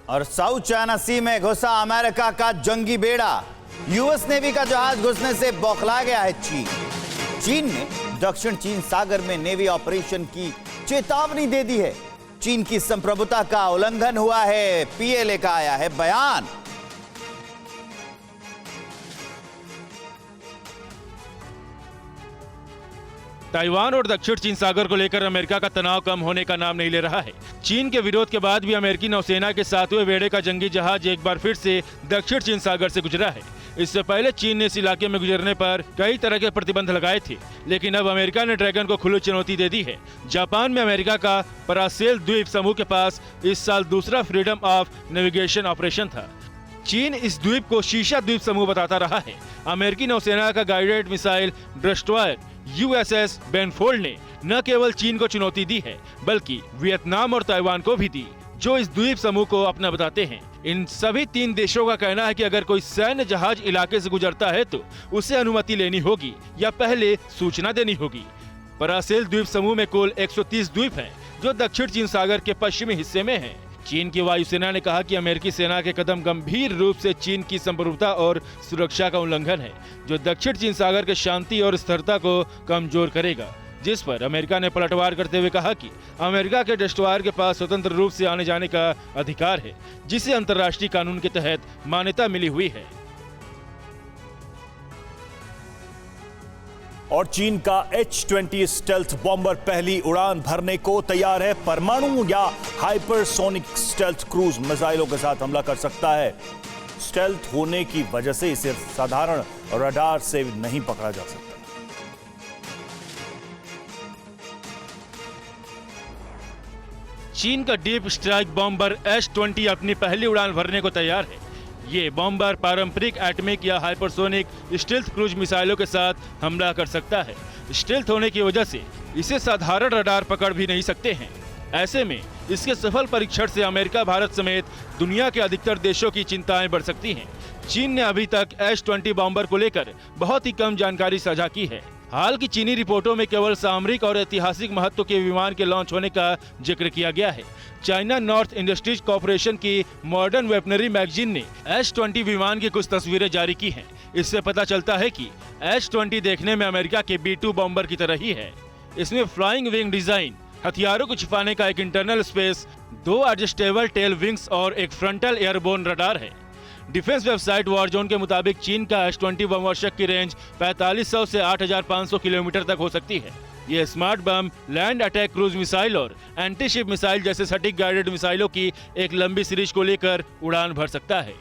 और south China सी में घुसा अमेरिका का जंगी बेड़ा। यूएस नेवी का जहाज घुसने से बौखला गया है चीन। चीन ने दक्षिण चीन सागर में नेवी ऑपरेशन की चेतावनी दे दी है। चीन की संप्रभुता का उल्लंघन हुआ है, पीएलए का आया है बयान। ताइवान और दक्षिण चीन सागर को लेकर अमेरिका का तनाव कम होने का नाम नहीं ले रहा है। चीन के विरोध के बाद भी अमेरिकी नौसेना के 7वें बेड़े का जंगी जहाज एक बार फिर से दक्षिण चीन सागर से गुजरा है। इससे पहले चीन ने इस इलाके में गुजरने पर कई तरह के प्रतिबंध लगाए थे, लेकिन अब अमेरिका ने ड्रैगन को खुली चुनौती दे दी है। जापान में अमेरिका का परासेल द्वीप समूह के पास इस साल दूसरा फ्रीडम ऑफ नेविगेशन ऑपरेशन था। चीन इस द्वीप को शीशा द्वीप समूह बताता रहा है। अमेरिकी नौसेना का गाइडेड मिसाइल डिस्ट्रॉयर यूएसएस बेनफोल्ड ने न केवल चीन को चुनौती दी है, बल्कि वियतनाम और ताइवान को भी दी, जो इस द्वीप समूह को अपना बताते हैं। इन सभी 3 देशों का कहना है कि अगर कोई सैन्य जहाज इलाके से गुजरता है तो उसे अनुमति लेनी होगी या पहले सूचना देनी होगी। परासेल द्वीप समूह में कुल 130 द्वीप हैं, जो दक्षिण चीन सागर के पश्चिमी हिस्से में हैं। चीन की वायुसेना ने कहा कि अमेरिकी सेना के कदम गंभीर रूप से चीन की संप्रभुता और सुरक्षा का उल्लंघन है, जो दक्षिण चीन सागर के शांति और स्थिरता को कमजोर करेगा। जिस पर अमेरिका ने पलटवार करते हुए कहा कि अमेरिका के डिस्ट्रॉयर के पास स्वतंत्र रूप से आने जाने का अधिकार है, जिसे अंतर्राष्ट्रीय कानून के तहत मान्यता मिली हुई है। और चीन का H-20 स्टेल्थ बॉम्बर पहली उड़ान भरने को तैयार है। परमाणु या हाइपरसोनिक स्टेल्थ क्रूज मिसाइलों के साथ हमला कर सकता है। स्टेल्थ होने की वजह से इसे साधारण रडार से नहीं पकड़ा जा सकता। चीन का डीप स्ट्राइक बॉम्बर H-20 अपनी पहली उड़ान भरने को तैयार है। ये बॉम्बर पारंपरिक एटमिक या हाइपरसोनिक स्टेल्थ क्रूज मिसाइलों के साथ हमला कर सकता है। स्टेल्थ होने की वजह से इसे साधारण रडार पकड़ भी नहीं सकते हैं। ऐसे में इसके सफल परीक्षण से अमेरिका, भारत समेत दुनिया के अधिकतर देशों की चिंताएं बढ़ सकती हैं। चीन ने अभी तक H-20 बॉम्बर को लेकर बहुत ही कम जानकारी साझा की है। हाल की चीनी रिपोर्टों में केवल सामरिक और ऐतिहासिक महत्व के विमान के लॉन्च होने का जिक्र किया गया है। चाइना नॉर्थ इंडस्ट्रीज कॉर्पोरेशन की मॉडर्न वेपनरी मैगजीन ने H-20 विमान की कुछ तस्वीरें जारी की हैं। इससे पता चलता है कि H-20 देखने में अमेरिका के B-2 बॉम्बर की तरह ही है। इसमें फ्लाइंग विंग डिजाइन, हथियारों को छिपाने का एक internal space, 2 adjustable tail wings और एक फ्रंटल एयरबोर्न रडार है। डिफेंस वेबसाइट वॉरजोन के मुताबिक चीन का H-20 बमवर्षक की रेंज 4500 से 8500 किलोमीटर तक हो सकती है। ये स्मार्ट बम, लैंड अटैक क्रूज मिसाइल और एंटी शिप मिसाइल जैसे सटीक गाइडेड मिसाइलों की एक लंबी सीरीज को लेकर उड़ान भर सकता है।